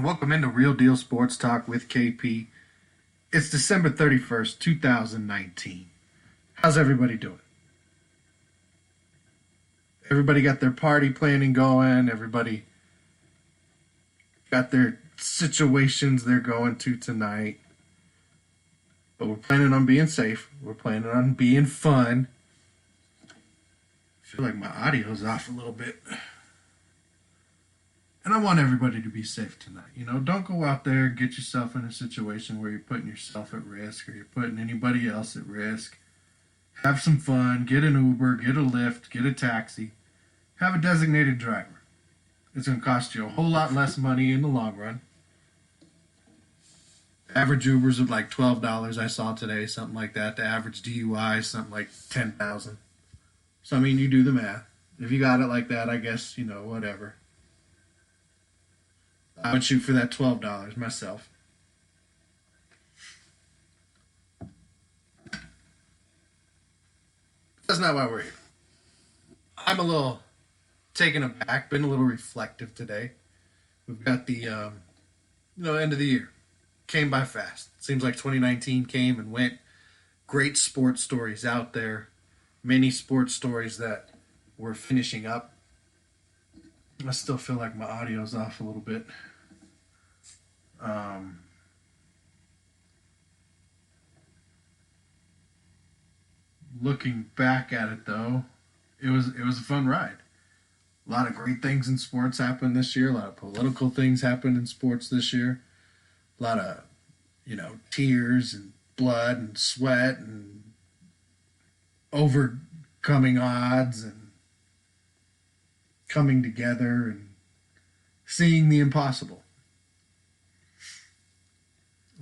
welcome into Real Deal Sports Talk with KP. It's December 31st, 2019. How's everybody doing? Everybody got their party planning going. Everybody got their situations they're going to tonight. But we're planning on being safe. We're planning on being fun. I feel like my audio's off a little bit. And I want everybody to be safe tonight. You know, don't go out there and get yourself in a situation where you're putting yourself at risk or you're putting anybody else at risk. Have some fun. Get an Uber, get a Lyft, get a taxi. Have a designated driver. It's going to cost you a whole lot less money in the long run. Average Ubers are like $12 I saw today, something like that. The average DUI is something like $10,000. So, I mean, you do the math. If you got it like that, I guess, you know, whatever. I would shoot for that $12 myself. That's not why we're here. I'm a little taken aback, been a little reflective today. We've got the, end of the year. Came by fast. Seems like 2019 came and went. Great sports stories out there. Many sports stories that we're finishing up. I still feel like my audio's off a little bit. Looking back at it though, it was a fun ride. A lot of great things in sports happened this year. A lot of political things happened in sports this year. A lot of, tears and blood and sweat and overcoming odds and coming together and seeing the impossible.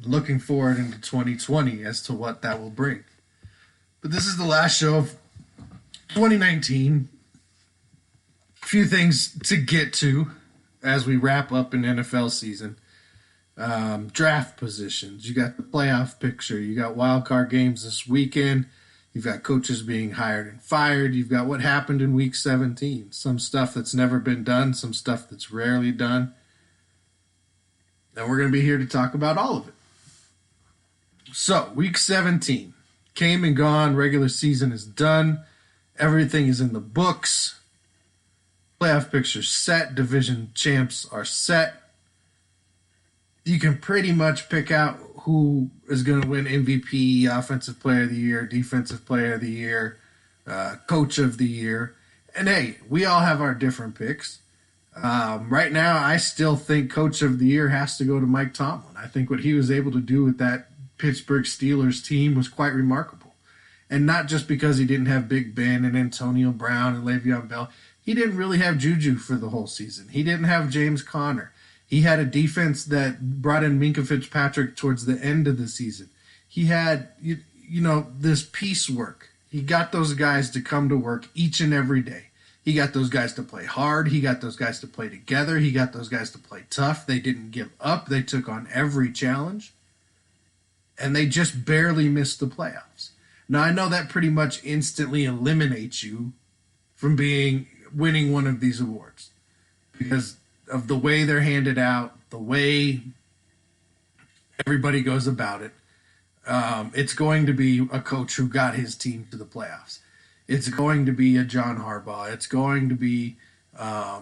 Looking forward into 2020 as to what that will bring. But this is the last show of 2019. A few things to get to as we wrap up an NFL season. Draft positions. You got the playoff picture. You got wild card games this weekend. You've got coaches being hired and fired. You've got what happened in Week 17. Some stuff that's never been done. Some stuff that's rarely done. And we're going to be here to talk about all of it. So, Week 17. Came and gone. Regular season is done. Everything is in the books. Playoff picture's set. Division champs are set. You can pretty much pick out who is going to win MVP, Offensive Player of the Year, Defensive Player of the Year, Coach of the Year. And hey, we all have our different picks. Right now, I still think Coach of the Year has to go to Mike Tomlin. I think what he was able to do with that Pittsburgh Steelers team was quite remarkable. And not just because he didn't have Big Ben and Antonio Brown and Le'Veon Bell. He didn't really have Juju for the whole season. He didn't have James Conner. He had a defense that brought in Minkah Fitzpatrick towards the end of the season. He had, this piecework. He got those guys to come to work each and every day. He got those guys to play hard. He got those guys to play together. He got those guys to play tough. They didn't give up. They took on every challenge. And they just barely missed the playoffs. Now, I know that pretty much instantly eliminates you from winning one of these awards because of the way they're handed out, the way everybody goes about it. It's going to be a coach who got his team to the playoffs. It's going to be a John Harbaugh. It's going to be a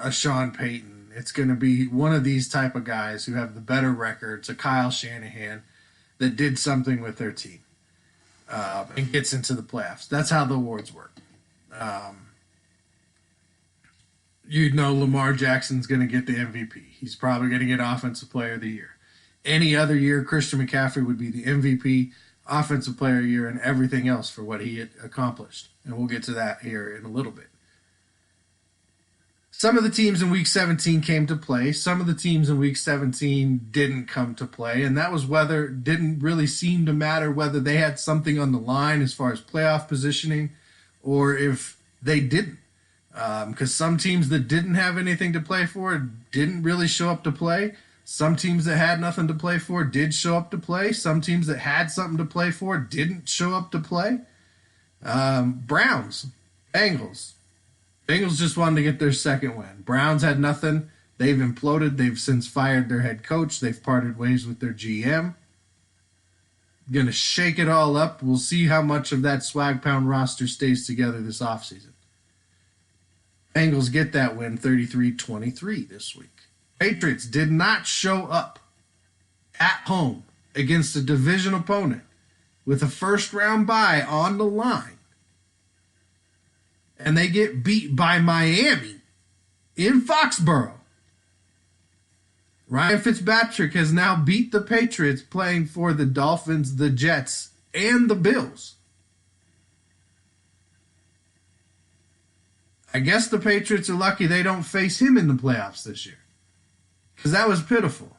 Sean Payton. It's going to be one of these type of guys who have the better records, a Kyle Shanahan, that did something with their team and gets into the playoffs. That's how the awards work. Lamar Jackson's going to get the MVP. He's probably going to get Offensive Player of the Year. Any other year, Christian McCaffrey would be the MVP, Offensive Player of the Year, and everything else for what he had accomplished. And we'll get to that here in a little bit. Some of the teams in Week 17 came to play. Some of the teams in Week 17 didn't come to play. And that was didn't really seem to matter whether they had something on the line as far as playoff positioning or if they didn't. Because some teams that didn't have anything to play for didn't really show up to play. Some teams that had nothing to play for did show up to play. Some teams that had something to play for didn't show up to play. Browns, Bengals, Bengals just wanted to get their second win. Browns had nothing. They've imploded. They've since fired their head coach. They've parted ways with their GM. Going to shake it all up. We'll see how much of that swag pound roster stays together this offseason. Bengals get that win 33-23 this week. Patriots did not show up at home against a division opponent with a first-round bye on the line. And they get beat by Miami in Foxborough. Ryan Fitzpatrick has now beat the Patriots playing for the Dolphins, the Jets, and the Bills. I guess the Patriots are lucky they don't face him in the playoffs this year. Because that was pitiful.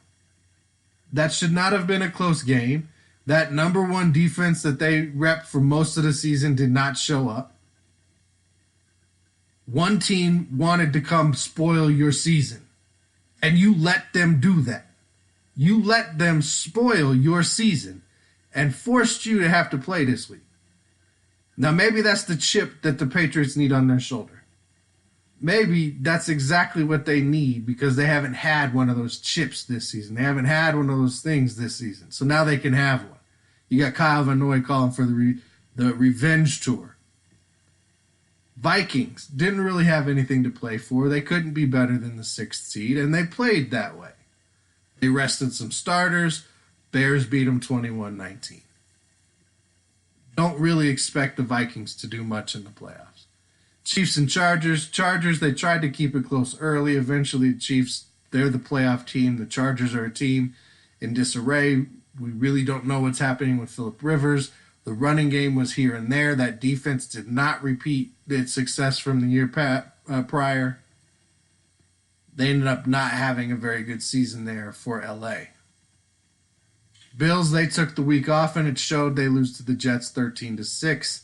That should not have been a close game. That number one defense that they repped for most of the season did not show up. One team wanted to come spoil your season, and you let them do that. You let them spoil your season and forced you to have to play this week. Now, maybe that's the chip that the Patriots need on their shoulder. Maybe that's exactly what they need because they haven't had one of those chips this season. They haven't had one of those things this season. So now they can have one. You got Kyle Van Noy calling for the revenge tour. Vikings didn't really have anything to play for. They couldn't be better than the 6th seed, and they played that way. They rested some starters. Bears beat them 21-19. Don't really expect the Vikings to do much in the playoffs. Chiefs and Chargers. Chargers, they tried to keep it close early. Eventually, the Chiefs, they're the playoff team. The Chargers are a team in disarray. We really don't know what's happening with Phillip Rivers. The running game was here and there. That defense did not repeat its success from the year prior. They ended up not having a very good season there for LA. Bills, they took the week off, and it showed. They lose to the Jets 13-6.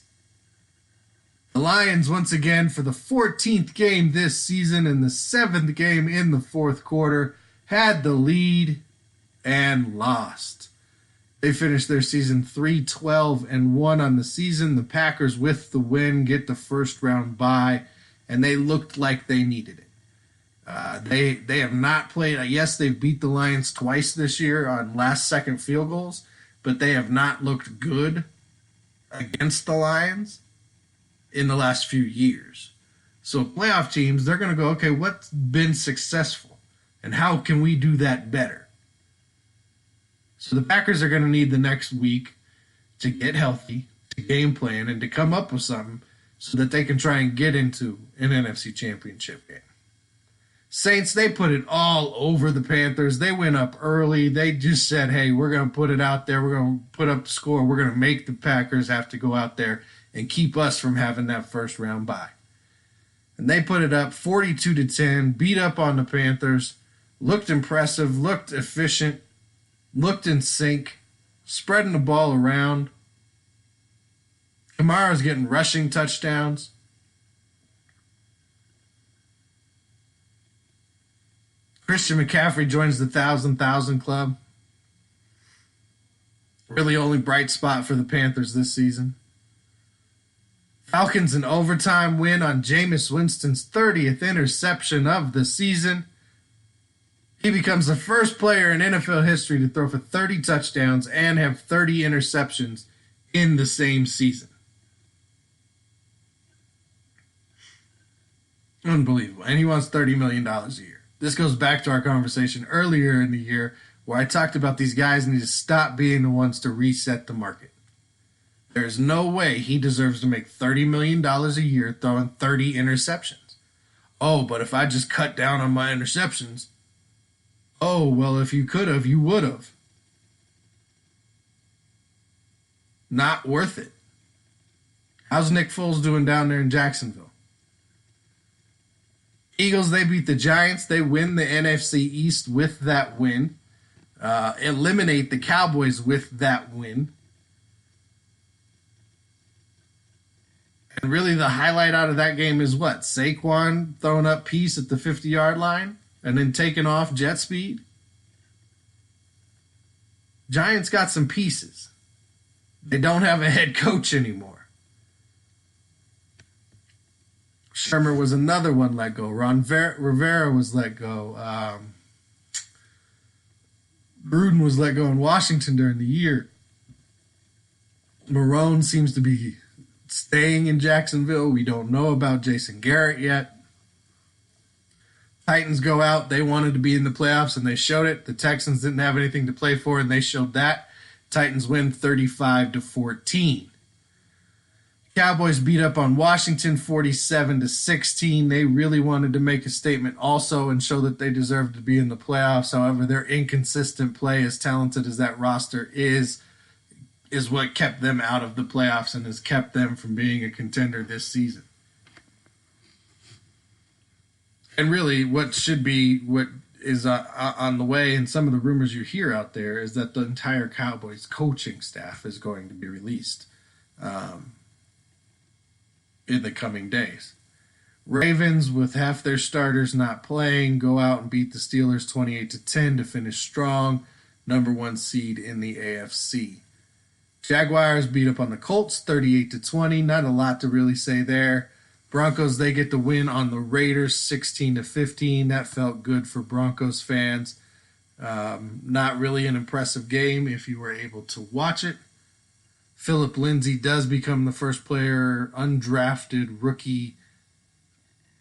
The Lions, once again, for the 14th game this season and the 7th game in the fourth quarter, had the lead and lost. They finished their season 3-12-1 on the season. The Packers, with the win, get the first round bye, and they looked like they needed it. They have not played. Yes, they've beat the Lions twice this year on last-second field goals, but they have not looked good against the Lions in the last few years. So playoff teams, they're going to go, okay, what's been successful, and how can we do that better? So the Packers are going to need the next week to get healthy, to game plan, and to come up with something so that they can try and get into an NFC Championship game. Saints, they put it all over the Panthers. They went up early. They just said, hey, we're going to put it out there. We're going to put up the score. We're going to make the Packers have to go out there and keep us from having that first round bye. And they put it up 42-10, beat up on the Panthers, looked impressive, looked efficient, looked in sync, spreading the ball around. Kamara's getting rushing touchdowns. Christian McCaffrey joins the 1,000 club. Really only bright spot for the Panthers this season. Falcons an overtime win on Jameis Winston's 30th interception of the season. He becomes the first player in NFL history to throw for 30 touchdowns and have 30 interceptions in the same season. Unbelievable. And he wants $30 million a year. This goes back to our conversation earlier in the year where I talked about these guys need to stop being the ones to reset the market. There's no way he deserves to make $30 million a year throwing 30 interceptions. Oh, but if I just cut down on my interceptions, oh, well, if you could have, you would have. Not worth it. How's Nick Foles doing down there in Jacksonville? Eagles, they beat the Giants. They win the NFC East with that win. Eliminate the Cowboys with that win. And really the highlight out of that game is what? Saquon throwing up peace at the 50-yard line and then taking off jet speed. Giants got some pieces. They don't have a head coach anymore. Shermer was another one let go. Rivera was let go. Gruden was let go in Washington during the year. Marone seems to be staying in Jacksonville. We don't know about Jason Garrett yet. Titans go out. They wanted to be in the playoffs, and they showed it. The Texans didn't have anything to play for, and they showed that. Titans win 35-14. Cowboys beat up on Washington 47-16. They really wanted to make a statement also and show that they deserved to be in the playoffs. However, their inconsistent play, as talented as that roster is what kept them out of the playoffs and has kept them from being a contender this season. And really, what is on the way, and some of the rumors you hear out there, is that the entire Cowboys coaching staff is going to be released in the coming days. Ravens, with half their starters not playing, go out and beat the Steelers 28-10 to finish strong, number 1 seed in the AFC. Jaguars beat up on the Colts 38-20. Not a lot to really say there. Broncos, they get the win on the Raiders 16-15. That felt good for Broncos fans. Not really an impressive game if you were able to watch it. Philip Lindsay does become the first player, undrafted rookie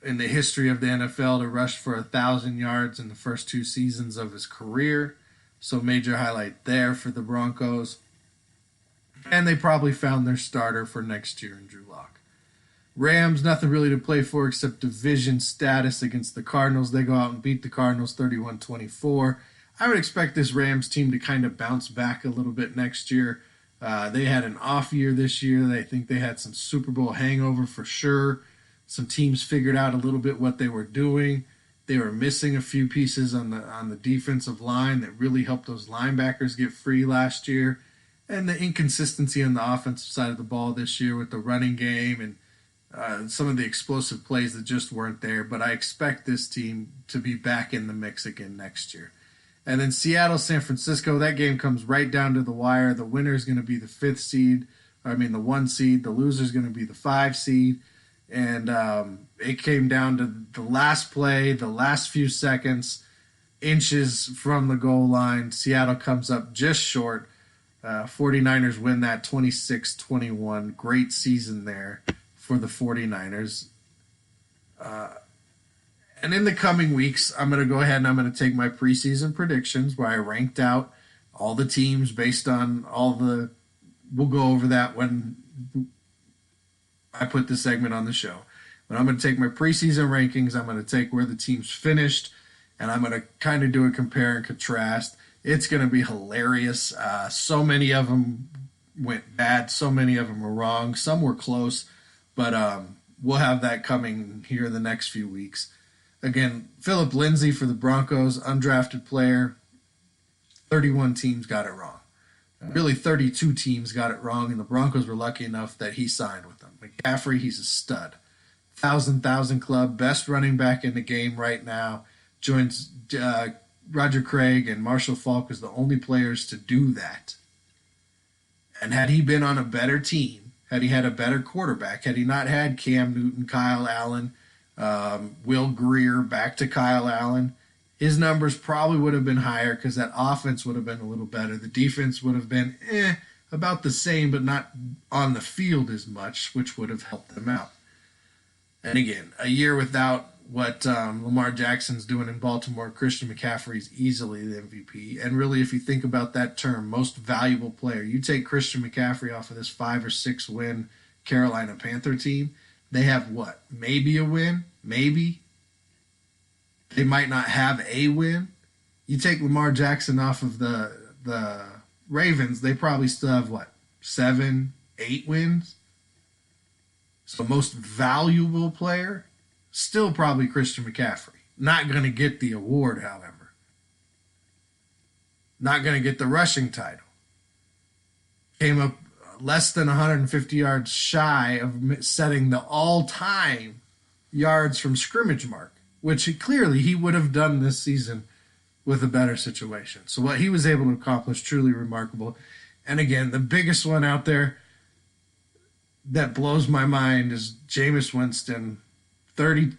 in the history of the NFL to rush for 1,000 yards in the first 2 seasons of his career. So major highlight there for the Broncos. And they probably found their starter for next year in Drew Lock. Rams, nothing really to play for except division status against the Cardinals. They go out and beat the Cardinals 31-24. I would expect this Rams team to kind of bounce back a little bit next year. They had an off year this year. I think they had some Super Bowl hangover for sure. Some teams figured out a little bit what they were doing. They were missing a few pieces on the defensive line that really helped those linebackers get free last year. And the inconsistency on the offensive side of the ball this year with the running game and some of the explosive plays that just weren't there. But I expect this team to be back in the mix again next year. And then Seattle, San Francisco, that game comes right down to the wire. The winner is going to be the 1 seed. The loser is going to be the 5 seed. And it came down to the last play, the last few seconds, inches from the goal line. Seattle comes up just short. 49ers win that 26-21. Great season there for the 49ers. And in the coming weeks, I'm going to go ahead and I'm going to take my preseason predictions where I ranked out all the teams based on we'll go over that when I put this segment on the show. But I'm going to take my preseason rankings. I'm going to take where the teams finished, and I'm going to kind of do a compare and contrast. It's going to be hilarious. So many of them went bad. So many of them were wrong. Some were close, but we'll have that coming here in the next few weeks. Again, Philip Lindsay for the Broncos, undrafted player. 31 teams got it wrong. Really, 32 teams got it wrong, and the Broncos were lucky enough that he signed with them. McCaffrey, he's a stud. 1,000 club, best running back in the game right now. Joins Roger Craig and Marshall Faulk as the only players to do that. And had he been on a better team, had he had a better quarterback, had he not had Cam Newton, Kyle Allen, Will Greer back to Kyle Allen, his numbers probably would have been higher because that offense would have been a little better. The defense would have been about the same, but not on the field as much, which would have helped them out. And again, a year without what Lamar Jackson's doing in Baltimore, Christian McCaffrey's easily the MVP. And really, if you think about that term, most valuable player, you take Christian McCaffrey off of this 5 or 6 win Carolina Panther team, they have what? Maybe a win? Maybe. They might not have a win. You take Lamar Jackson off of the Ravens, they probably still have what? 7, 8 wins? So most valuable player, still probably Christian McCaffrey. Not going to get the award, however. Not going to get the rushing title. Came up less than 150 yards shy of setting the all-time yards from scrimmage mark, which he would have done this season with a better situation. So what he was able to accomplish, truly remarkable. And again, the biggest one out there that blows my mind is Jameis Winston 30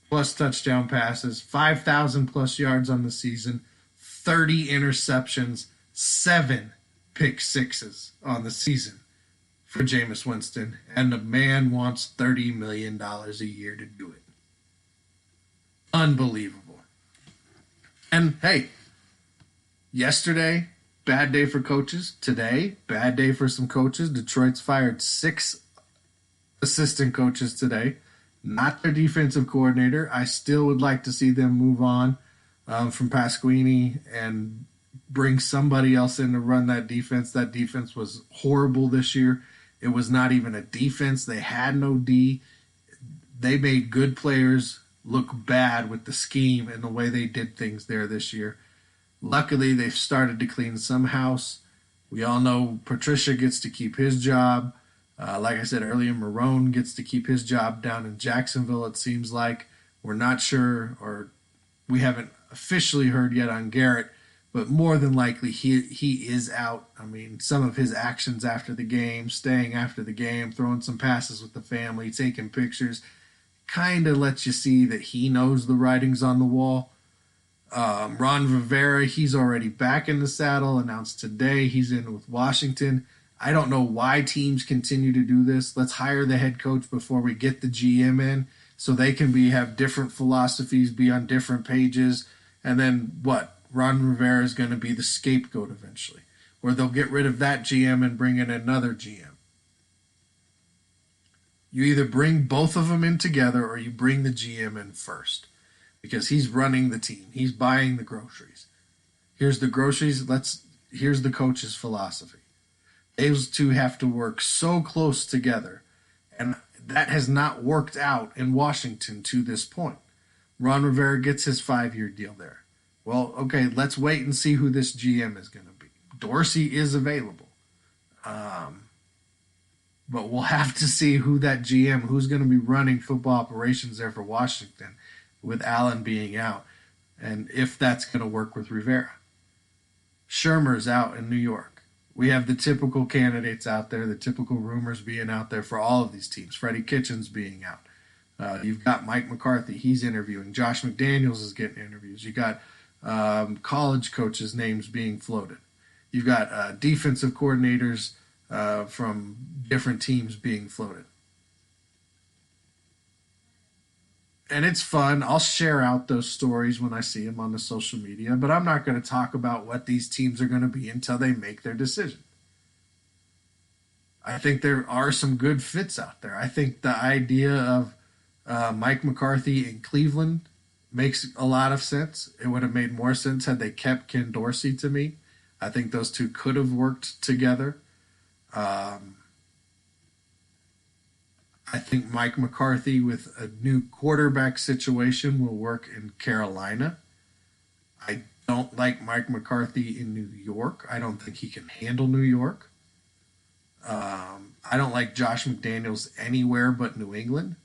plus touchdown passes, 5,000 plus yards on the season, 30 interceptions, 7 pick sixes on the season for Jameis Winston, and the man wants $30 million a year to do it. Unbelievable. And hey, yesterday, bad day for coaches. Today, bad day for some coaches. Detroit's fired 6 assistant coaches today. Not their defensive coordinator. I still would like to see them move on from Pasquini and bring somebody else in to run that defense. That defense was horrible this year. It was not even a defense. They had no D. They made good players look bad with the scheme and the way they did things there this year. Luckily, they've started to clean some house. We all know Patricia gets to keep his job. Like I said earlier, Marone gets to keep his job down in Jacksonville, it seems like. We're not sure, or we haven't officially heard yet on Garrett, but more than likely he is out. I mean, some of his actions after the game, staying after the game, throwing some passes with the family, taking pictures, kind of lets you see that he knows the writing's on the wall. Ron Rivera, he's already back in the saddle, announced today he's in with Washington. I don't know why teams continue to do this. Let's hire the head coach before we get the GM in so they can have different philosophies, be on different pages. And then what? Ron Rivera is going to be the scapegoat eventually. Or they'll get rid of that GM and bring in another GM. You either bring both of them in together or you bring the GM in first. Because he's running the team. He's buying the groceries. Here's the groceries. Here's the coach's philosophy. Those two have to work so close together. And that has not worked out in Washington to this point. Ron Rivera gets his 5-year deal there. Well, okay, let's wait and see who this GM is going to be. Dorsey is available. But we'll have to see who that GM, who's going to be running football operations there for Washington with Allen being out, and if that's going to work with Rivera. Shermer's out in New York. We have the typical candidates out there, the typical rumors being out there for all of these teams. Freddie Kitchens being out. You've got Mike McCarthy. He's interviewing. Josh McDaniels is getting interviews. You got college coaches' names being floated. You've got defensive coordinators from different teams being floated. And it's fun. I'll share out those stories when I see them on the social media, but I'm not going to talk about what these teams are going to be until they make their decision. I think there are some good fits out there. I think the idea of Mike McCarthy in Cleveland makes a lot of sense. It would have made more sense had they kept Ken Dorsey to me. I think those two could have worked together. I think Mike McCarthy with a new quarterback situation will work in Carolina. I don't like Mike McCarthy in New York. I don't think he can handle New York. I don't like Josh McDaniels anywhere but New England.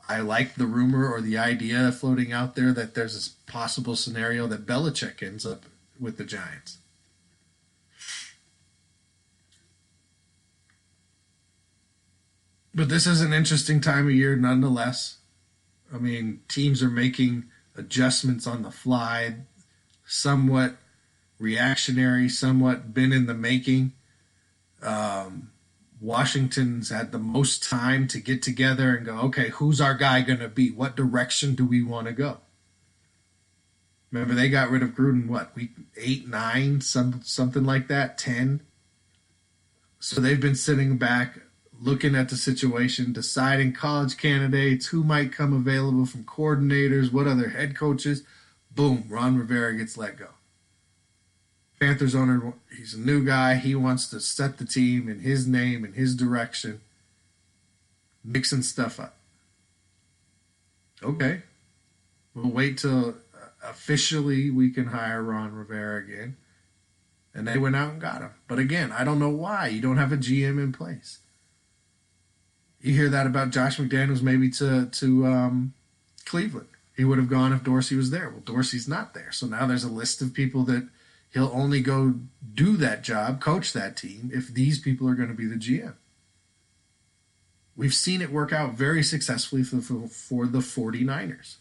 I like the rumor or the idea floating out there that there's this possible scenario that Belichick ends up with the Giants. But this is an interesting time of year nonetheless. I mean, teams are making adjustments on the fly, somewhat reactionary, somewhat been in the making. Washington's had the most time to get together and go, okay, who's our guy going to be? What direction do we want to go? Remember, they got rid of Gruden, week 8, 9, something like that, 10? So they've been sitting back, looking at the situation, deciding college candidates, who might come available from coordinators, what other head coaches. Boom, Ron Rivera gets let go. Panthers owner, he's a new guy. He wants to set the team in his name, in his direction, mixing stuff up. Okay. We'll wait till officially we can hire Ron Rivera again. And they went out and got him. But again, I don't know why. You don't have a GM in place. You hear that about Josh McDaniels maybe to Cleveland. He would have gone if Dorsey was there. Well, Dorsey's not there. So now there's a list of people that he'll only go do that job, coach that team, if these people are going to be the GM. We've seen it work out very successfully for the 49ers.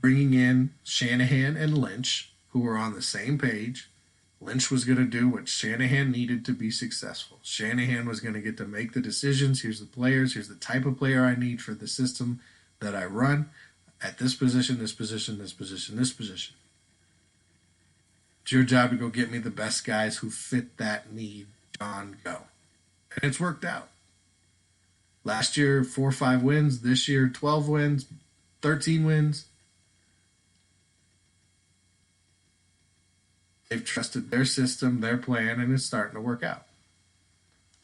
Bringing in Shanahan and Lynch, who were on the same page. Lynch was going to do what Shanahan needed to be successful. Shanahan was going to get to make the decisions. Here's the players. Here's the type of player I need for the system that I run at this position, this position, this position, this position. It's your job to go get me the best guys who fit that need. John, go. And it's worked out. Last year, 4 or 5 wins. This year, 12 wins, 13 wins. They've trusted their system, their plan, and it's starting to work out.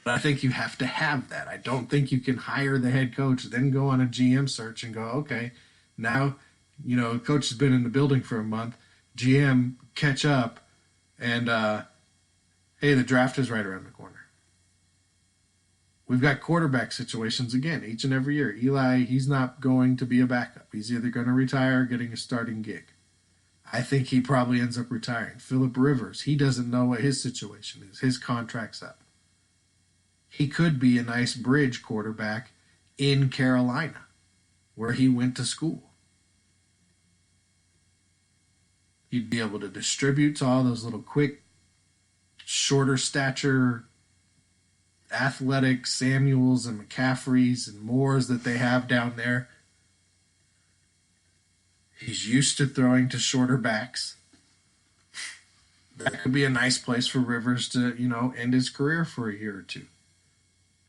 But I think you have to have that. I don't think you can hire the head coach, then go on a GM search and go, okay, now, coach has been in the building for a month. GM, catch up, and, hey, the draft is right around the corner. We've got quarterback situations again each and every year. Eli, he's not going to be a backup. He's either going to retire or getting a starting gig. I think he probably ends up retiring. Phillip Rivers, he doesn't know what his situation is. His contract's up. He could be a nice bridge quarterback in Carolina, where he went to school. He'd be able to distribute to all those little quick, shorter stature, athletic Samuels and McCaffreys and Moores that they have down there. He's used to throwing to shorter backs. That could be a nice place for Rivers to, end his career for a year or two.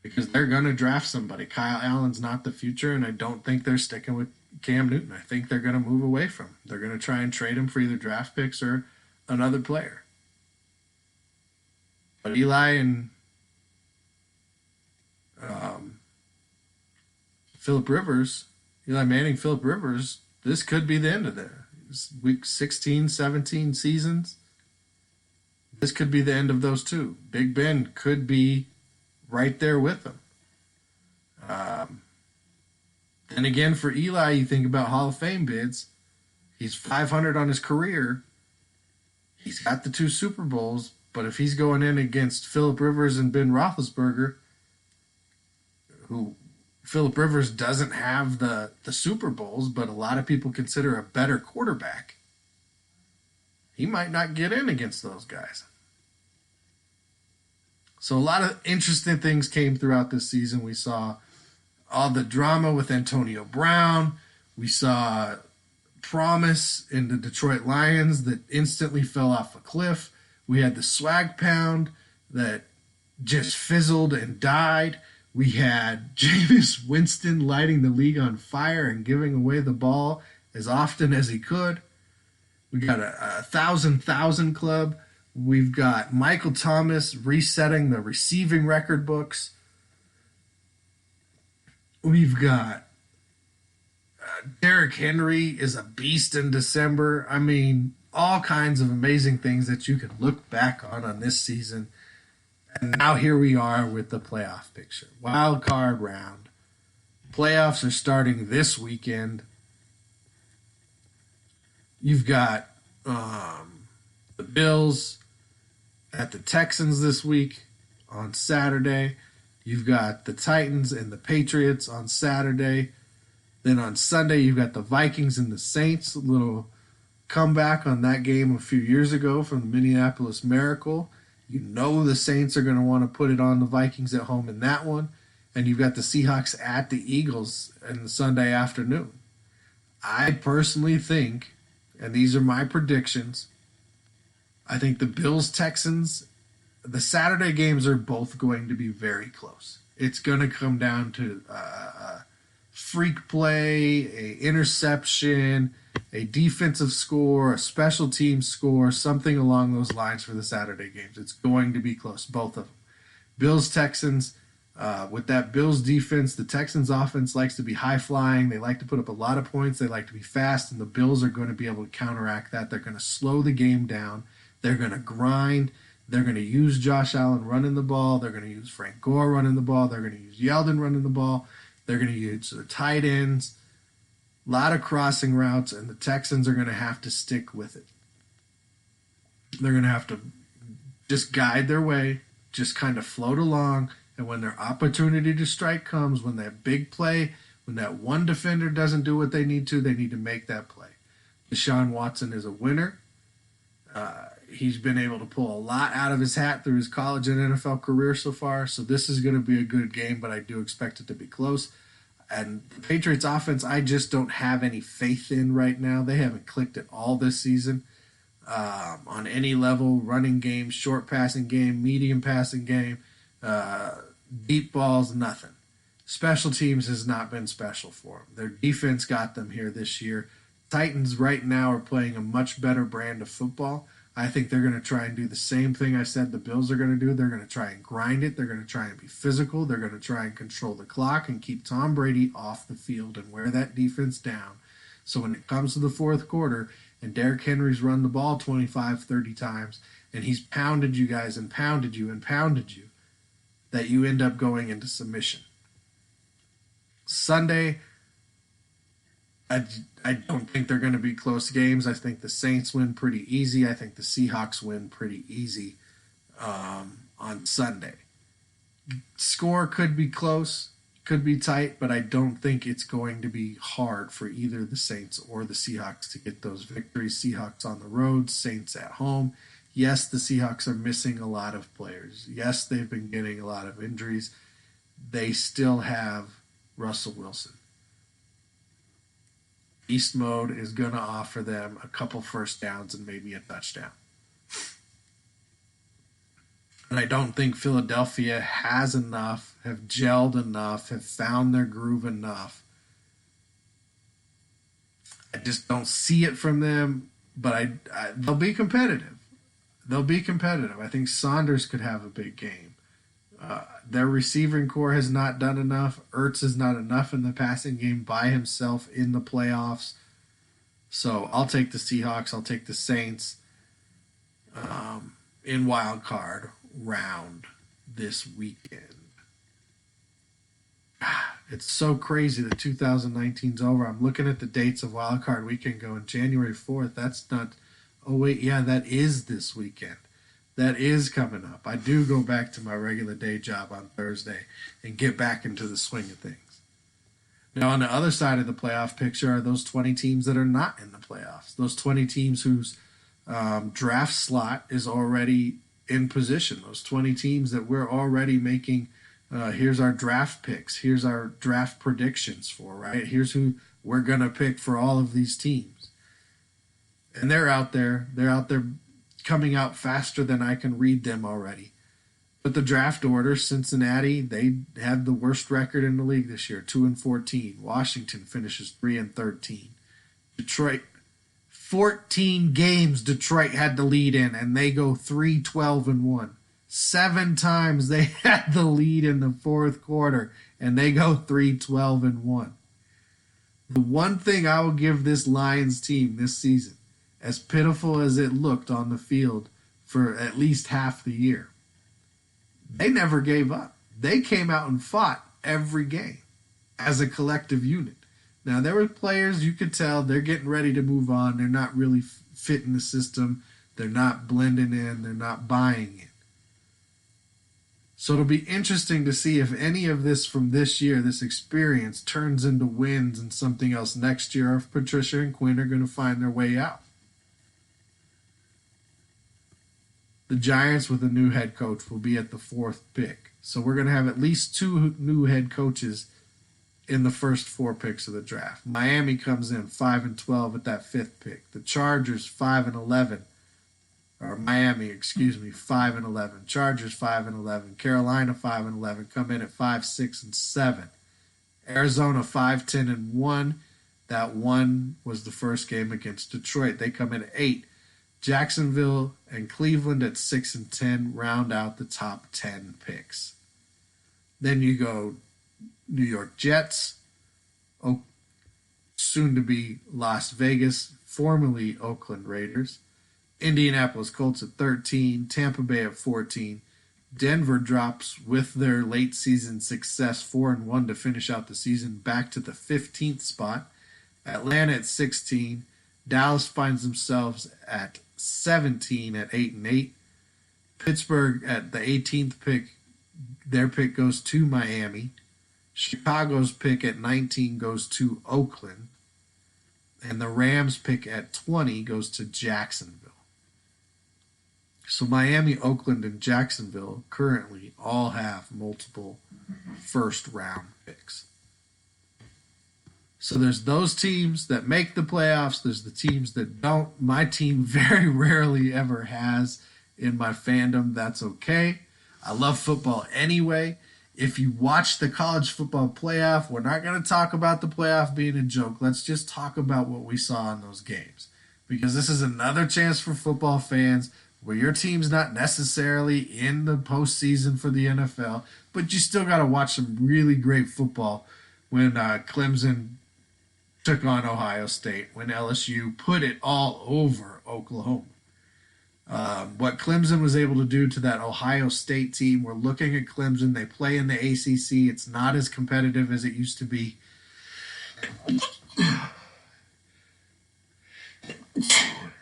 Because they're going to draft somebody. Kyle Allen's not the future, and I don't think they're sticking with Cam Newton. I think they're going to move away from him. They're going to try and trade him for either draft picks or another player. But Eli and Eli Manning, Phillip Rivers, this could be the end of week 16, 17 seasons. This could be the end of those two. Big Ben could be right there with them. Then again, for Eli, you think about Hall of Fame bids. He's 500 on his career. He's got the 2 Super Bowls, but if he's going in against Phillip Rivers and Ben Roethlisberger, who Phillip Rivers doesn't have the Super Bowls, but a lot of people consider a better quarterback, he might not get in against those guys. So a lot of interesting things came throughout this season. We saw all the drama with Antonio Brown. We saw promise in the Detroit Lions that instantly fell off a cliff. We had the swag pound that just fizzled and died. We had Jameis Winston lighting the league on fire and giving away the ball as often as he could. We got a 1,000 club. We've got Michael Thomas resetting the receiving record books. We've got Derrick Henry is a beast in December. I mean, all kinds of amazing things that you can look back on this season. And now here we are with the playoff picture. Wild card round. Playoffs are starting this weekend. You've got the Bills at the Texans this week on Saturday. You've got the Titans and the Patriots on Saturday. Then on Sunday, you've got the Vikings and the Saints. A little comeback on that game a few years ago from the Minneapolis Miracle. You know the Saints are going to want to put it on the Vikings at home in that one. And you've got the Seahawks at the Eagles in the Sunday afternoon. I personally think, and these are my predictions, I think the Bills-Texans, the Saturday games are both going to be very close. It's going to come down to a freak play, a interception, a defensive score, a special team score, something along those lines for the Saturday games. It's going to be close, both of them. Bills-Texans, with that Bills defense, the Texans offense likes to be high-flying. They like to put up a lot of points. They like to be fast, and the Bills are going to be able to counteract that. They're going to slow the game down. They're going to grind. They're going to use Josh Allen running the ball. They're going to use Frank Gore running the ball. They're going to use Yeldon running the ball. They're going to use their tight ends. A lot of crossing routes, and the Texans are going to have to stick with it. They're going to have to just guide their way, just kind of float along, And when their opportunity to strike comes, when that big play, when that one defender doesn't do what they need to make that play. Deshaun Watson is a winner. He's been able to pull a lot out of his hat through his college and NFL career so far. So this is going to be a good game, but I do expect it to be close. And the Patriots offense, I just don't have any faith in right now. They haven't clicked at all this season on any level. Running game, short passing game, medium passing game, deep balls, nothing. Special teams has not been special for them. Their defense got them here this year. Titans right now are playing a much better brand of football. I think they're going to try and do the same thing I said the Bills are going to do. They're going to try and grind it. They're going to try and be physical. They're going to try and control the clock and keep Tom Brady off the field and wear that defense down. So when it comes to the fourth quarter and Derrick Henry's run the ball 25, 30 times and he's pounded you guys and pounded you and pounded you, that you end up going into submission. Sunday, I don't think they're going to be close games. I think the Saints win pretty easy. I think the Seahawks win pretty easy on Sunday. Score could be close, could be tight, but I don't think it's going to be hard for either the Saints or the Seahawks to get those victories. Seahawks on the road, Saints at home. Yes, the Seahawks are missing a lot of players. Yes, they've been getting a lot of injuries. They still have Russell Wilson. Beast mode is going to offer them a couple first downs and maybe a touchdown. And I don't think Philadelphia has enough, have gelled enough, have found their groove enough. I just don't see it from them, but they'll be competitive. They'll be competitive. I think Saunders could have a big game. Their receiving core has not done enough. Ertz is not enough in the passing game by himself in the playoffs. So I'll take the Seahawks. I'll take the Saints in wild card round this weekend. It's so crazy that 2019's over. I'm looking at the dates of wild card weekend going January 4th. That's not... Oh, wait, yeah, that is this weekend. That is coming up. I do go back to my regular day job on Thursday and get back into the swing of things. Now, on the other side of the playoff picture are those 20 teams that are not in the playoffs. Those 20 teams whose draft slot is already in position. Those 20 teams that we're already making, here's our draft picks. Here's our draft predictions for, right? Here's who we're going to pick for all of these teams. And they're out there. They're out there coming out faster than I can read them already. But the draft order, Cincinnati, they have the worst record in the league this year, 2-14. Washington finishes 3-13. Detroit, 14 games Detroit had the lead in, and they go 3-12-1. 7 times they had the lead in the fourth quarter, and they go 3-12-1. The one thing I will give this Lions team this season, as pitiful as it looked on the field for at least half the year, they never gave up. They came out and fought every game as a collective unit. Now, there were players you could tell they're getting ready to move on. They're not really fitting the system. They're not blending in. They're not buying it. So it'll be interesting to see if any of this from this year, this experience, turns into wins and something else next year, or if Patricia and Quinn are going to find their way out. The Giants with a new head coach will be at the 4th pick. So we're going to have at least 2 new head coaches in the first 4 picks of the draft. Miami comes in 5-12 at that 5th pick. The Chargers 5-11. Or Miami, 5-11. Chargers 5-11. Carolina 5-11. Come in at 5, 6, and 7. Arizona 5-10-1. That one was the first game against Detroit. They come in at 8. Jacksonville and Cleveland at 6-10 round out the top 10 picks. Then you go New York Jets, soon to be Las Vegas, formerly Oakland Raiders, Indianapolis Colts at 13, Tampa Bay at 14. Denver drops with their late season success 4-1 to finish out the season back to the 15th spot. Atlanta at 16. Dallas finds themselves at 17 at 8-8. Pittsburgh at the 18th pick their pick goes to Miami. Chicago's pick at 19 goes to Oakland. And the Rams' pick at 20 goes to Jacksonville. So Miami, Oakland, and Jacksonville currently all have multiple first-round picks. So there's those teams that make the playoffs. There's the teams that don't. My team very rarely ever has in my fandom. That's okay. I love football anyway. If you watch the college football playoff, we're not going to talk about the playoff being a joke. Let's just talk about what we saw in those games. Because this is another chance for football fans where your team's not necessarily in the postseason for the NFL, but you still got to watch some really great football when Clemson took on Ohio State, when LSU put it all over Oklahoma. What Clemson was able to do to that Ohio State team, we're looking at Clemson. They play in the ACC. It's not as competitive as it used to be.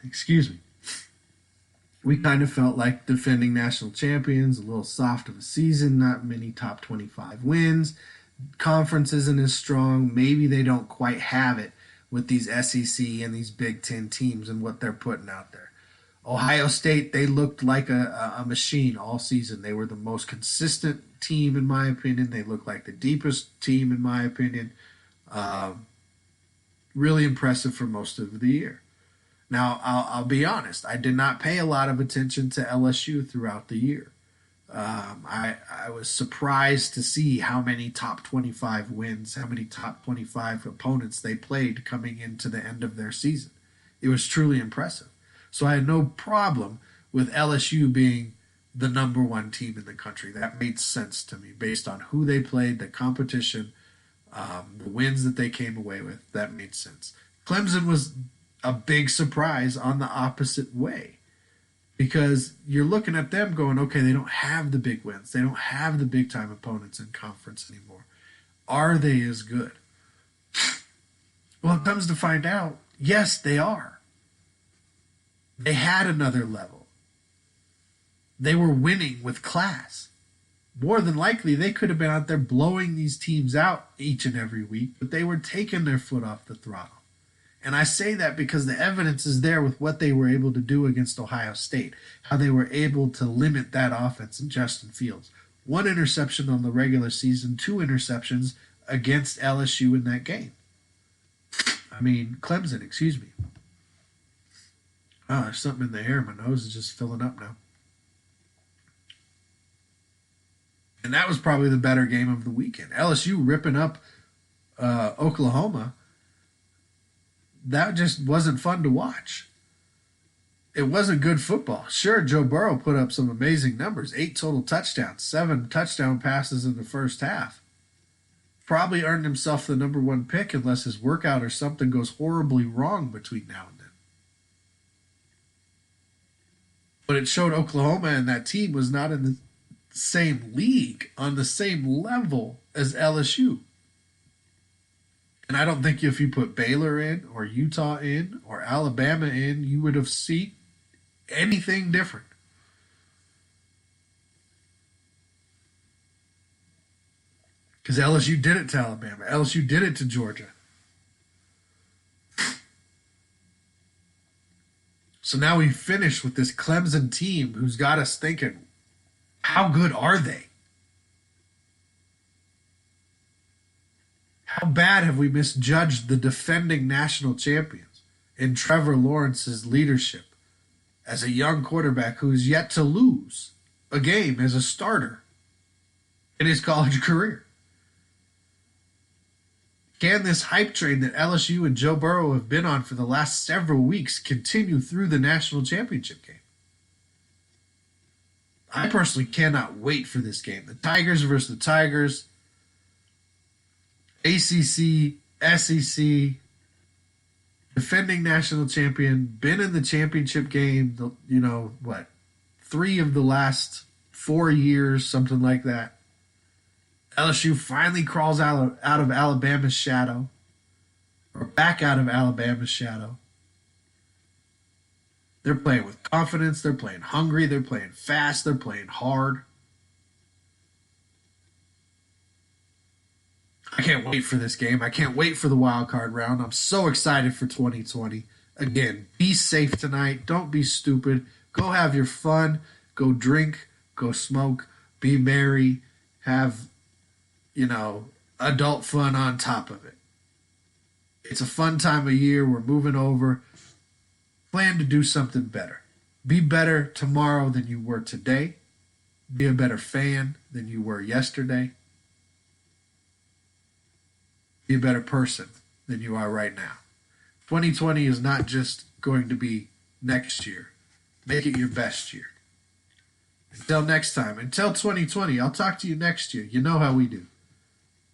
Excuse me. We kind of felt like defending national champions, a little soft of a season, not many top 25 wins. Conference isn't as strong. Maybe they don't quite have it with these SEC and these Big Ten teams and what they're putting out there. Ohio State, they looked like a machine all season. They were the most consistent team, in my opinion. They looked like the deepest team, in my opinion. Really impressive for most of the year. Now, I'll be honest. I did not pay a lot of attention to LSU throughout the year. I was surprised to see how many top 25 wins, how many top 25 opponents they played coming into the end of their season. It was truly impressive. So I had no problem with LSU being the number one team in the country. That made sense to me based on who they played, the competition, the wins that they came away with. That made sense. Clemson was a big surprise on the opposite way because you're looking at them going, okay, they don't have the big wins. They don't have the big-time opponents in conference anymore. Are they as good? Well, it comes to find out, yes, they are. They had another level. They were winning with class. More than likely, they could have been out there blowing these teams out each and every week, but they were taking their foot off the throttle. And I say that because the evidence is there with what they were able to do against Ohio State, how they were able to limit that offense in Justin Fields. 1 interception on the regular season, 2 interceptions against LSU in that game. Clemson, excuse me. Oh, there's something in the air. My nose is just filling up now. And that was probably the better game of the weekend. LSU ripping up Oklahoma. That just wasn't fun to watch. It wasn't good football. Sure, Joe Burrow put up some amazing numbers. 8 total touchdowns, 7 touchdown passes in the first half. Probably earned himself the number 1 pick unless his workout or something goes horribly wrong between now and then. But it showed Oklahoma and that team was not in the same league, on the same level as LSU. And I don't think if you put Baylor in, or Utah in, or Alabama in, you would have seen anything different. Because LSU did it to Alabama. LSU did it to Georgia. So now we finish with this Clemson team who's got us thinking, how good are they? How bad have we misjudged the defending national champions in Trevor Lawrence's leadership as a young quarterback who's yet to lose a game as a starter in his college career? Can this hype train that LSU and Joe Burrow have been on for the last several weeks continue through the national championship game? I personally cannot wait for this game. The Tigers versus the Tigers, ACC, SEC, defending national champion, been in the championship game, 3 of the last 4 years, something like that. LSU finally crawls out of Alabama's shadow, or back out of Alabama's shadow. They're playing with confidence. They're playing hungry. They're playing fast. They're playing hard. I can't wait for this game. I can't wait for the wild card round. I'm so excited for 2020. Again, be safe tonight. Don't be stupid. Go have your fun. Go drink. Go smoke. Be merry. Have, adult fun on top of it. It's a fun time of year. We're moving over. Plan to do something better. Be better tomorrow than you were today. Be a better fan than you were yesterday. Be a better person than you are right now. 2020 is not just going to be next year. Make it your best year. Until next time, until 2020, I'll talk to you next year. You know how we do.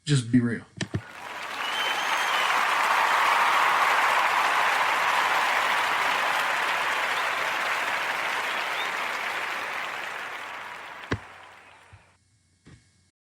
Just be real.